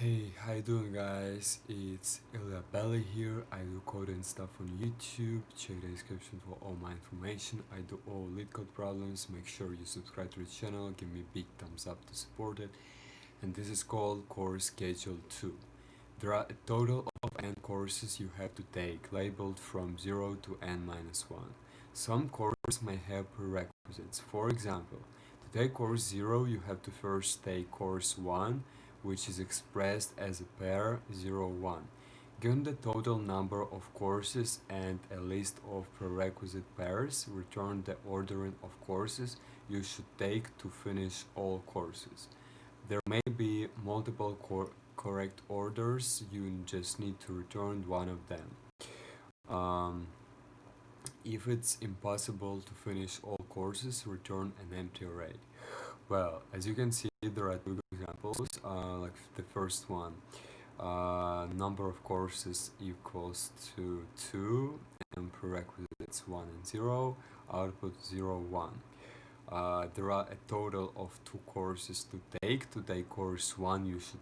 Hey, how you doing guys? It's Ilya Belly here. I do coding stuff on YouTube. Check the description for all my information. I do all LeetCode problems. Make sure you subscribe to the channel. Give me a big thumbs up to support it. And this is called Course Schedule 2. There are a total of n courses you have to take, labeled from 0 to n minus 1. Some courses may have prerequisites. For example, to take course 0, you have to first take course 1, which is expressed as a pair 0, 1. Given the total number of courses and a list of prerequisite pairs, return the ordering of courses you should take to finish all courses. There may be multiple correct orders, you just need to return one of them. Um, if it's impossible to finish all courses, return an empty array. Well, as you can see, there are two examples. Like the first one, number of courses equals to 2, and prerequisites 1 and 0, output 0, 1. There are a total of 2 courses to take. To take course 1, you should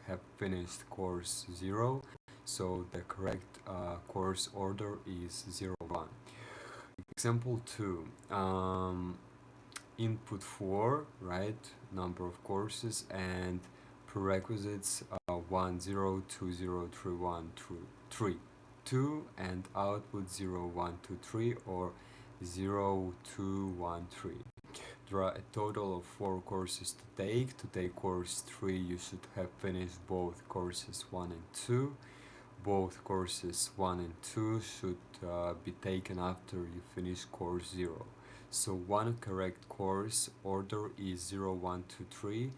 have finished course 0. So the correct course order is 0, 1. Example 2. Input 4, right? Number of courses and prerequisites 1, 0, 2, 0, 3, 1, 3, 2, and output 0, 1, 2, 3, or 0, 2, 1, 3. There are a total of 4 courses to take. To take course 3, you should have finished both courses 1 and 2. Both courses 1 and 2 should be taken after you finish course 0. So one correct course order is 0, 1, 2, 3.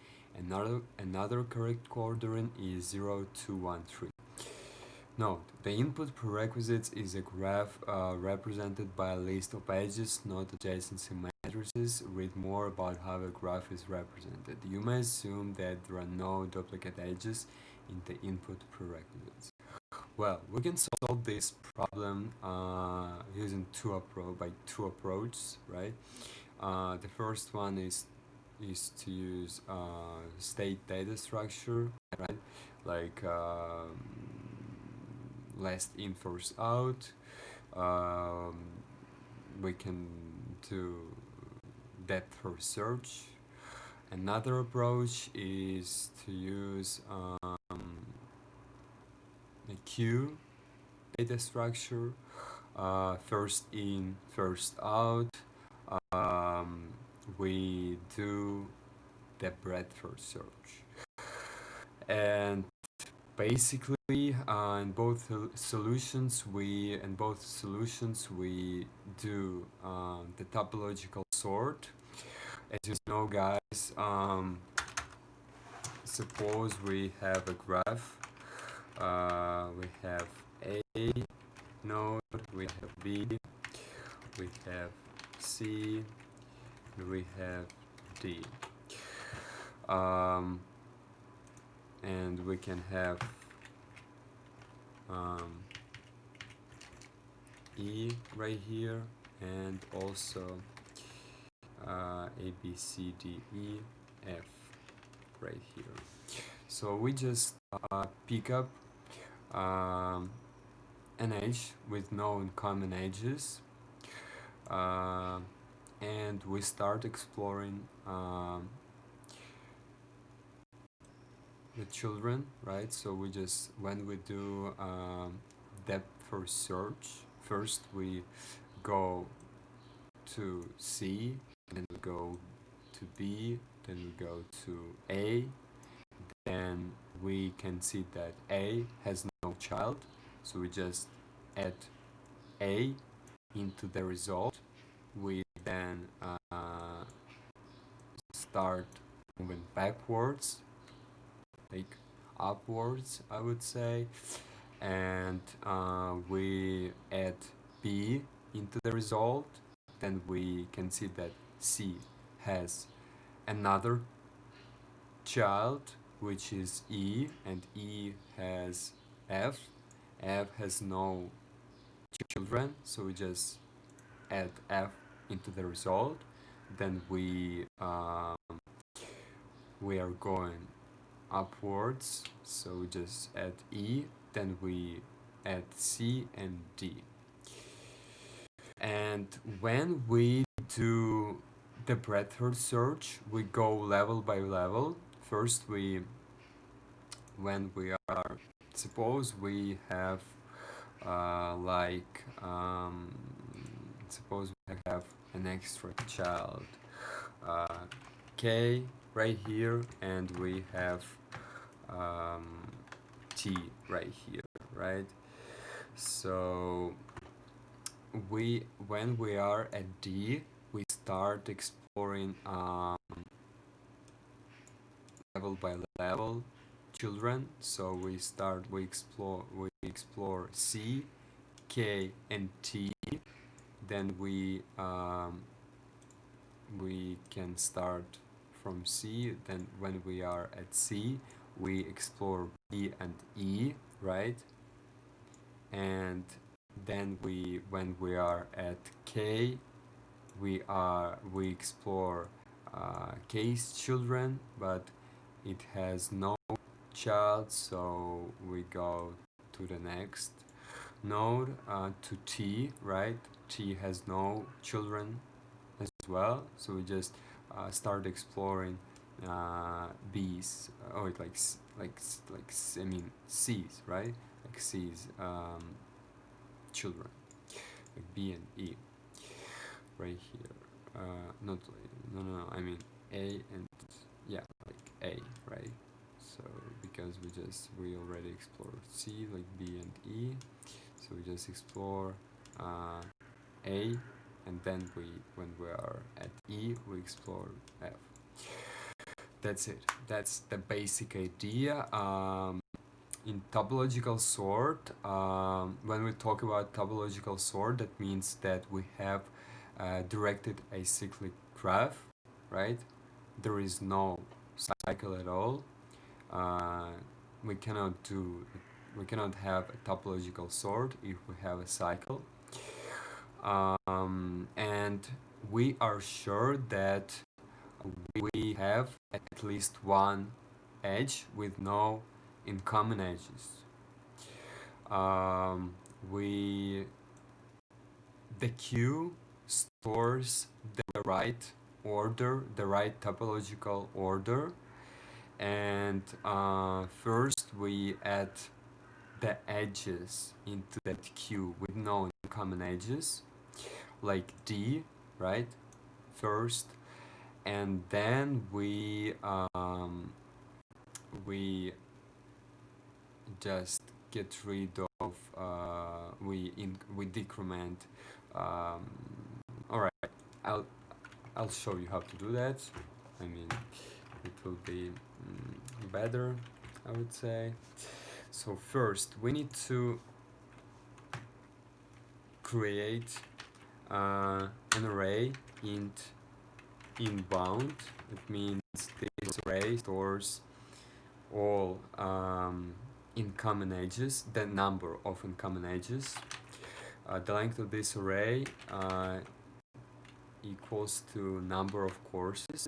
Another correct ordering is 0, 2, 1, 3. Note, the input prerequisites is a graph represented by a list of edges, not adjacency matrices. Read more about how a graph is represented. You may assume that there are no duplicate edges in the input prerequisites. Well, we can solve this problem using two approaches, right? The first one is to use state data structure, right? Like last in first out. We can do depth first search. Another approach is to use a queue data structure, first in first out. We do the breadth first search, and basically in both solutions we do the topological sort. As you know guys, suppose we have a graph. We have A node, we have B, we have C, and we have D. And we can have E right here, and also A, B, C, D, E, F right here. So we just pick up an edge with known common edges, and we start exploring the children, right? So we just, when we do depth first search, first we go to C, then we go to B, then we go to A, then we can see that A has no child, so we just add A into the result. We then start moving backwards, like upwards, I would say, and we add B into the result. Then we can see that C has another child, which is E, and E has F. F has no children, so we just add F into the result. Then we are going upwards, so we just add E, then we add C and D. And when we do the breadth search, we go level by level. First, when we are, suppose we have suppose we have an extra child, K right here, and we have T right here, right? So when we are at D, we start exploring level by level children. So we explore C, K, and T. Then we can start from C. Then when we are at C, we explore B and E, right? And then when we are at K, we explore K's children, but it has no child, so we go to the next node, to T, right? T has no children as well, so we just start exploring B's, I mean C's, right? Like C's children, like B and E, right here. Not no, I mean A and yeah, like A, right? So because we already explored C, like B and E, so we just explore A, and then when we are at E, we explore F. That's it. That's the basic idea. In topological sort, when we talk about topological sort, that means that we have directed acyclic graph, right? There is no cycle at all. We cannot have a topological sort if we have a cycle. And we are sure that we have at least one edge with no incoming edges. The queue stores the right order, the right topological order, and first we add the edges into that queue with no common edges, like D, right? First, and then we just get rid of we decrement. All right, I'll show you how to do that. I mean, it will be better, I would say. So first, we need to create an array inbound. It means this array stores all incoming edges, the number of incoming edges. The length of this array equals to number of courses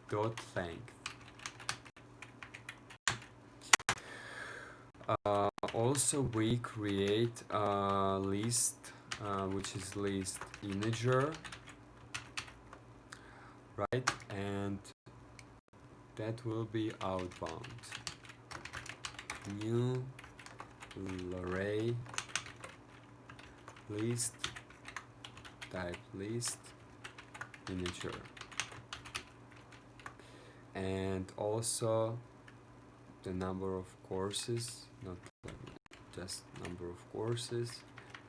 dot length. Also, we create a list, which is list integer, right? And that will be outbound. New array list type list integer, and also the number of courses, not just number of courses.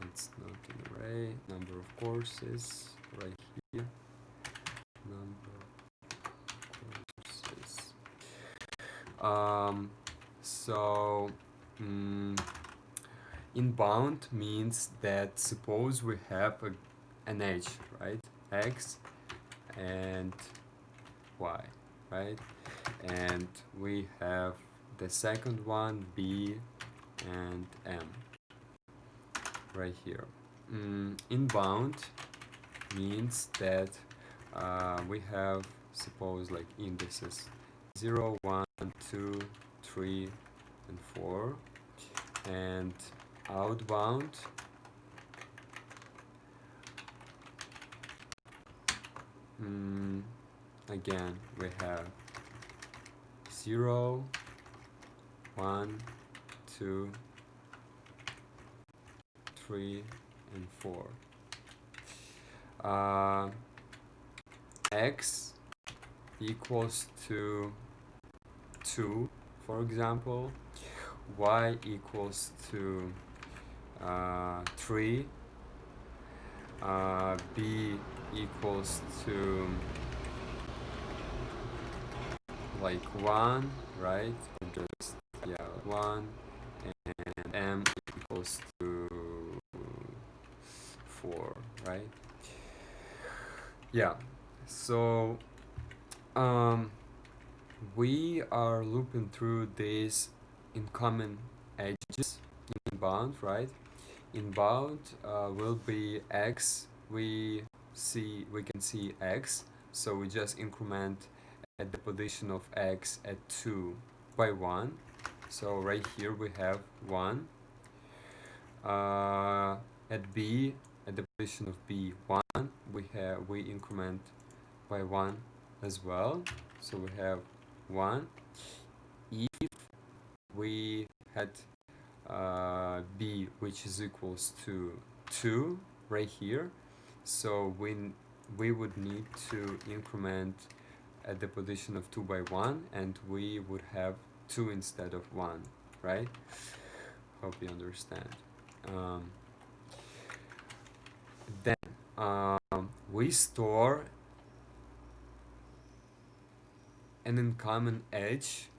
It's not an array. Number of courses right here. Number of courses. Inbound means that suppose we have an edge, right? X and Y, right? And we have the second one, B and M, right here. Inbound means that we have, suppose, like indices 0, 1, 2, 3, and 4. And outbound, again we have 0, 1, 2, 3, and 4. X equals to 2, for example. Y equals to 3. B equals to like 1, right? Or just, yeah, 1. And M equals to 4, right? Yeah, so we are looping through these incoming edges inbound, right? Inbound will be X. We can see X, so we just increment at the position of X at 2 by 1. So right here we have 1. At B, at the position of B 1, we increment by 1 as well. So we have 1. If we had B, which is equals to 2 right here, so we would need to increment at the position of 2 by 1, and we would have 2 instead of 1, right? Hope you understand. Then we store an incoming edge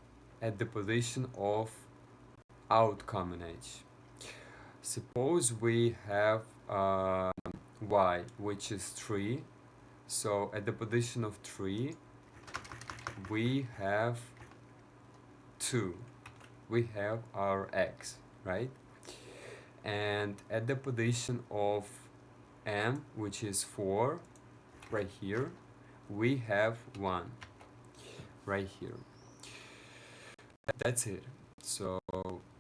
at the position of outcoming edge. Suppose we have y, which is 3. So at the position of 3, we have 2. We have our x, right? And at the position of m, which is 4, right here, we have 1, right here. That's it. So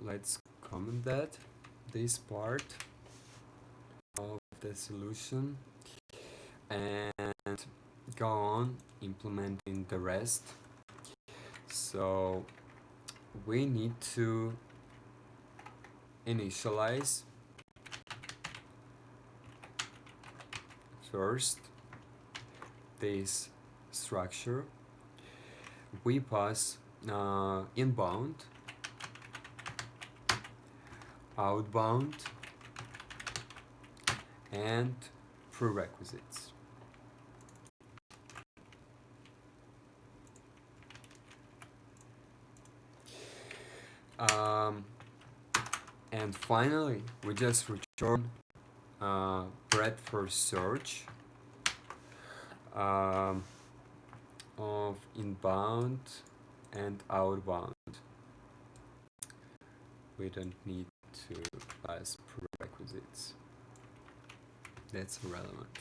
let's comment this part of the solution and go on implementing the rest. So we need to initialize first this structure. We pass inbound, outbound, and prerequisites. And finally, we just return breadth first search of inbound and outbound. We don't need to pass prerequisites. That's irrelevant.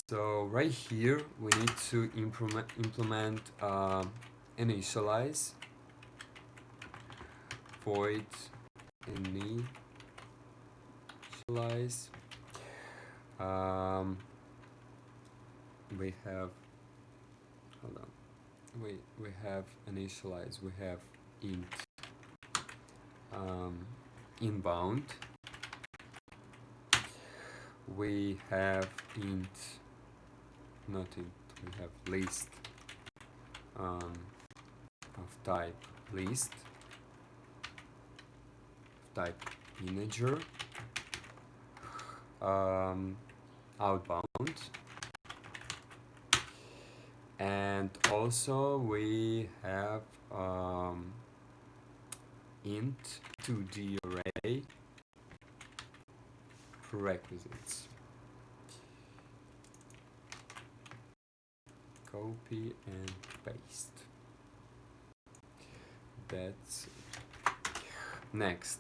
So right here we need to implement initialize, void initialize. We have, hold on, we have initialize, we have int inbound, we have int, not int, we have list of type list, type integer, outbound, and also we have int to the array prerequisites. Copy and paste. That's it. Next,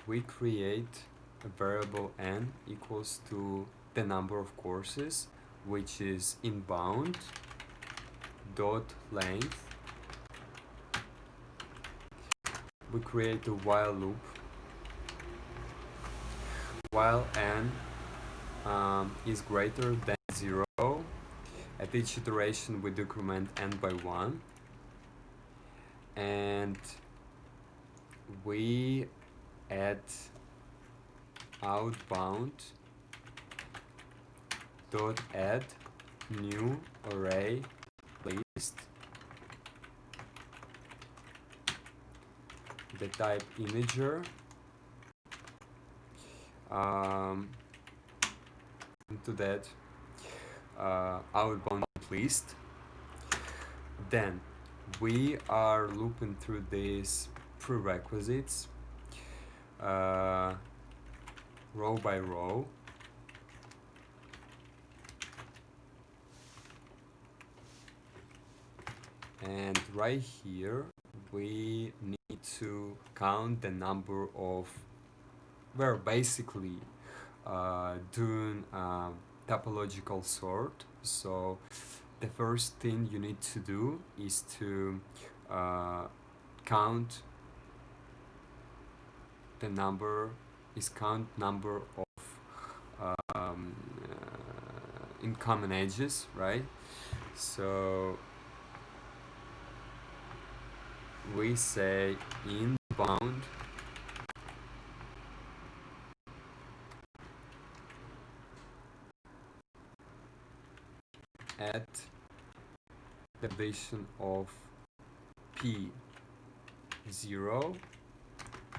we create a variable n equals to the number of courses, which is inbound, dot length. We create a while loop while n is greater than 0. At each iteration we decrement n by 1, and we add outbound dot add new array list, the type integer, into that outbound list. Then we are looping through these prerequisites row by row, and right here we need to count the number of, we're basically doing topological sort. So the first thing you need to do is to count number of incoming edges, right? So we say inbound at the addition of p0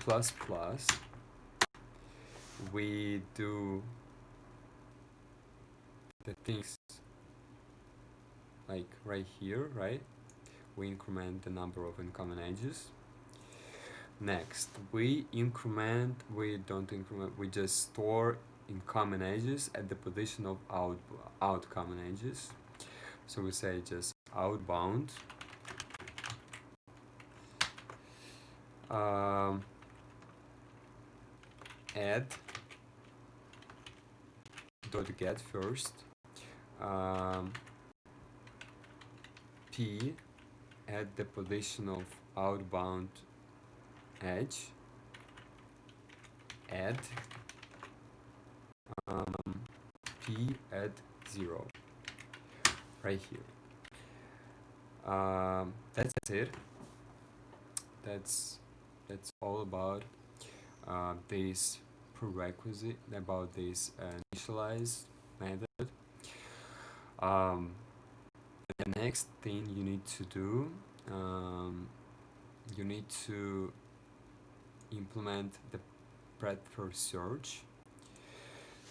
plus plus, we do the things like right here, right? We increment the number of incoming edges. Next, we don't increment, we just store incoming edges at the position of outcoming edges. So we say just outbound add dot get first p at the position of outbound edge, add p at 0 right here. That's it. That's all about this prerequisite, about this initialize method. The next thing you need to do, you need to implement the breadth first search.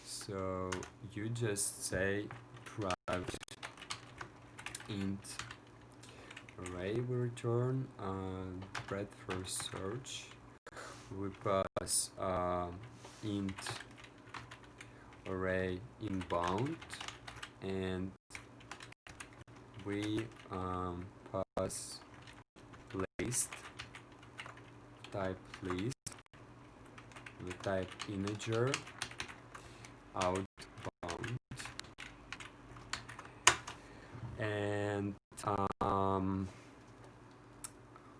So you just say private int array will return breadth first search. We pass int array inbound, and we pass list type list with type integer outbound, and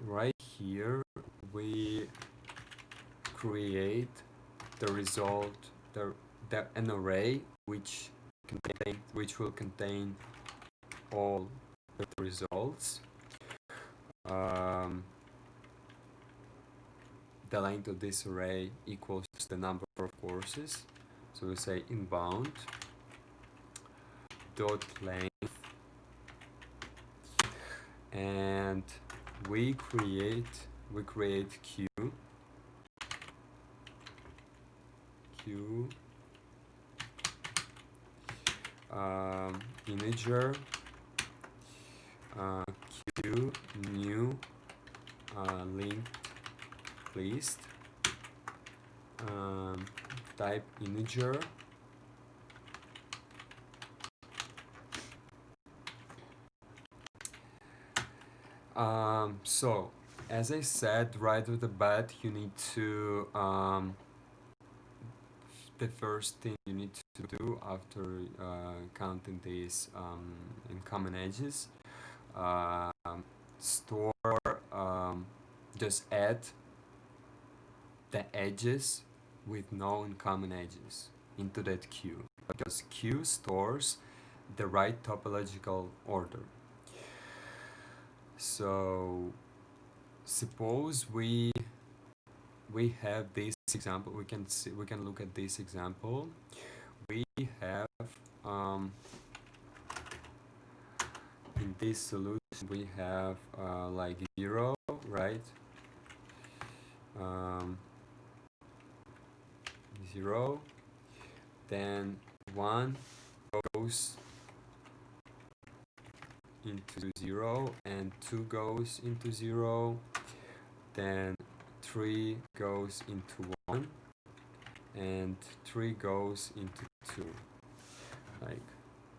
right here we create the result, an array which will contain all the results. The length of this array equals the number of courses. So we say inbound dot length, and we create q integer q new linked list type integer so as I said right off the bat, you need to the first thing you need to do after counting these incoming edges, store just add the edges with known common edges into that queue, because queue stores the right topological order. So suppose we have this example. We can look at this example. We have in this solution we have like 0, right? 0, then 1 goes into 0 and 2 goes into 0, then 3 goes into 1 and 3 goes into 2, like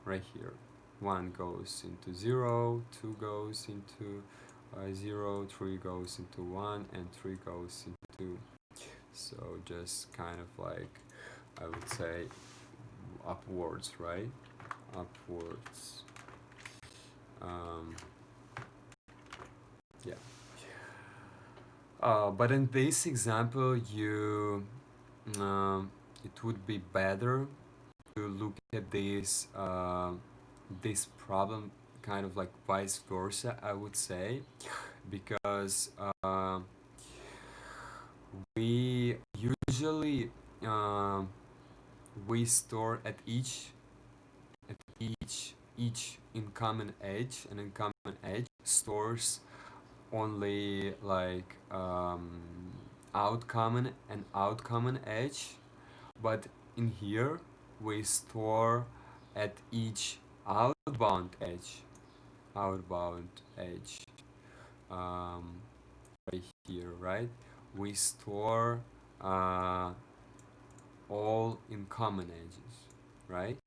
right here. 1 goes into 0, 2 goes into 0, 3 goes into 1 and 3 goes into 2. So just kind of like, I would say, upwards, right? Upwards. Yeah. But in this example, it would be better to look at this problem kind of like vice versa, I would say, because we usually we store at each incoming edge, and incoming edge stores only like outcommon and outcommon edge, but in here we store at each outbound edge right here, right? We store all incoming edges, right?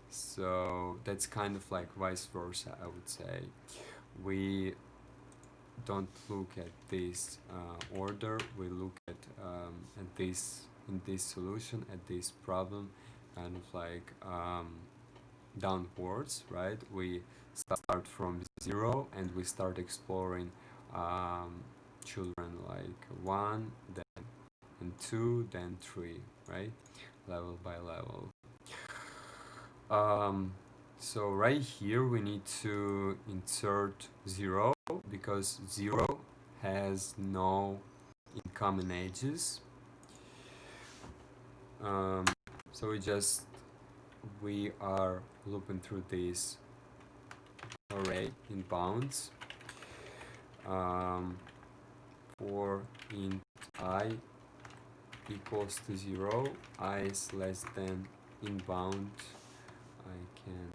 So that's kind of like vice versa, I would say. We don't look at this order, we look at this, in this solution, at this problem, kind of like downwards, right? We start from 0 and we start exploring children like 1, then and 2, then 3, right? Level by level. So right here we need to insert 0, because 0 has no incoming edges. So we are looping through this array in bounds for int I equals to 0, I is less than in bound. I can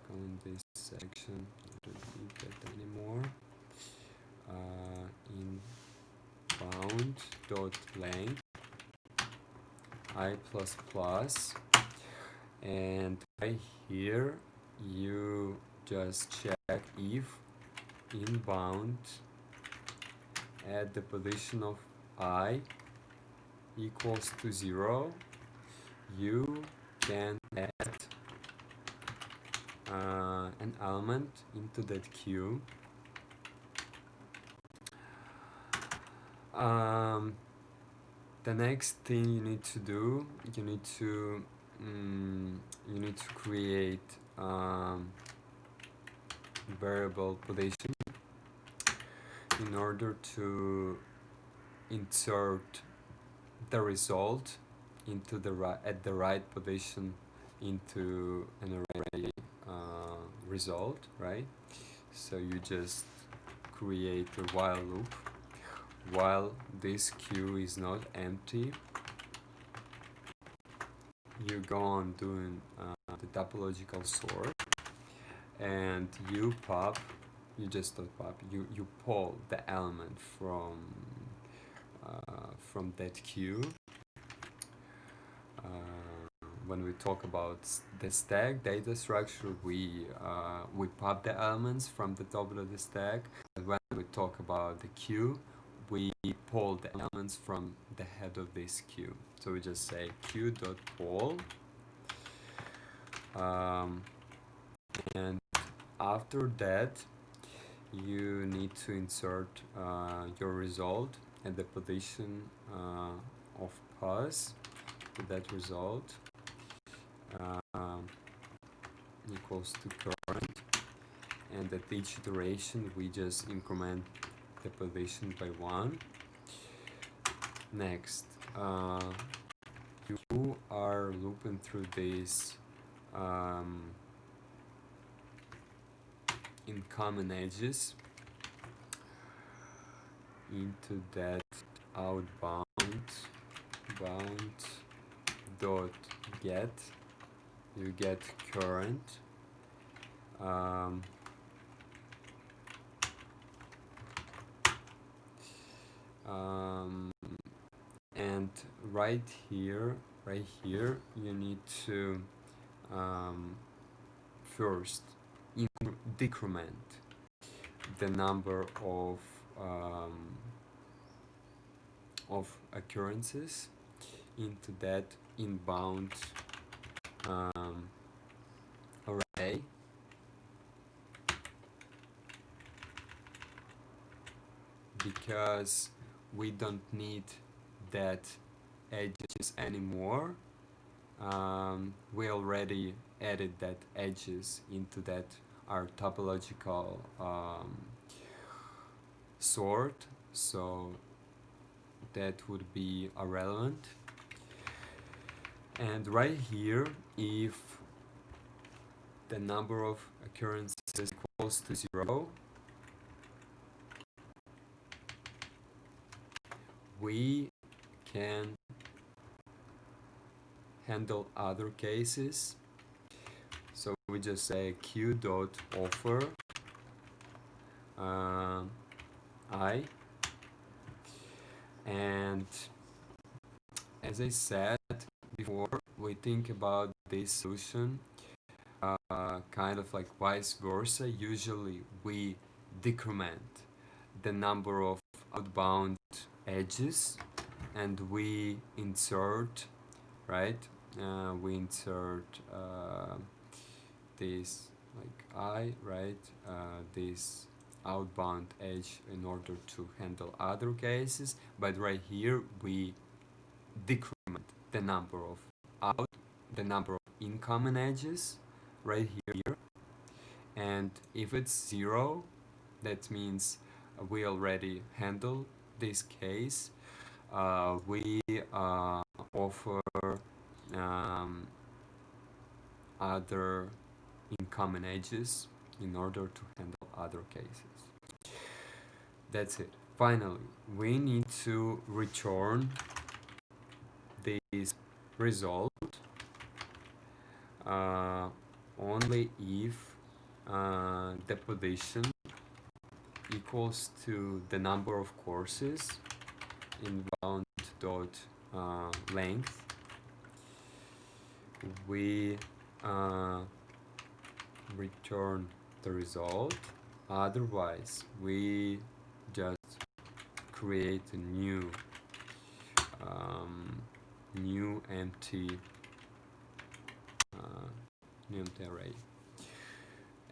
go in this section, don't need that anymore. In bound dot length I plus plus, and right here you just check if in bound at the position of I equals to 0, you can add an element into that queue. The next thing you need to do, you need to create variable position in order to insert the result into the at the right position into an array result, right? So you just create a while loop while this queue is not empty. You go on doing the topological sort, and you pull the element from that queue. When we talk about the stack data structure, we pop the elements from the top of the stack. And when we talk about the queue, we pull the elements from the head of this queue. So we just say queue.pull, and after that you need to insert your result at the position of pause to that result equals to current, and at each iteration we just increment the position by 1. Next, you are looping through this incoming edges into that outbound dot get. You get current and right here you need to first decrement the number of occurrences into that inbound array, because we don't need that edges anymore. We already added that edges into that our topological sort, so that would be irrelevant. And right here, if the number of occurrences equals to 0, we can handle other cases. So we just say q.offer I, and as I said before, we think about this solution kind of like vice versa. Usually we decrement the number of outbound edges and we insert, right? We insert this like I, right? This outbound edge in order to handle other cases, but right here we decrement the number of incoming edges right here, and if it's 0, that means we already handle this case. We offer other incoming edges in order to handle other cases. That's it. Finally, we need to return this result only if the position equals to the number of courses inbound dot length. We return the result. Otherwise, we just create a new empty array,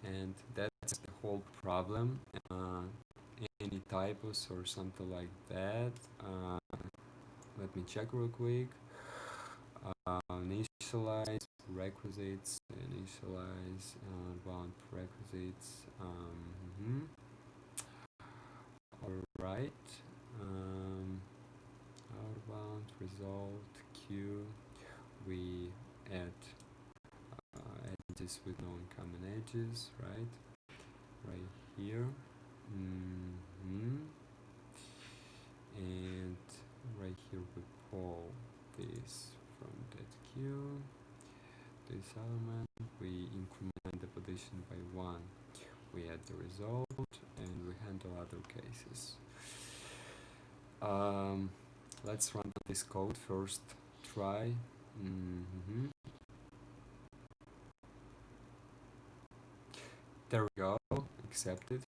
and that's the whole problem. Any typos or something like that, let me check real quick. Initialize requisites, initialize bound prerequisites. Alright, outbound result q, we add edges with no incoming edges, right here. And right here we pull this from that queue, this element, we increment the position by 1, we add the result, and we handle other cases. Let's run this code first try. There we go, accepted.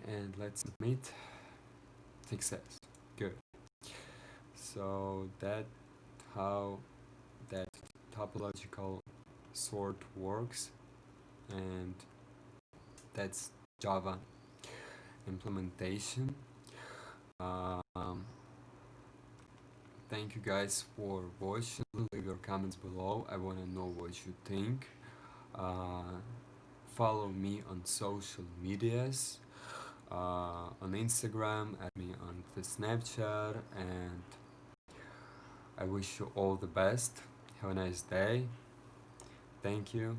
And let's submit. Success. Good. So that's how that topological sort works, and that's Java implementation. Thank you guys for watching. Leave your comments below. I want to know what you think. Follow me on social medias, on Instagram, add me on the Snapchat, and I wish you all the best. Have a nice day. Thank you.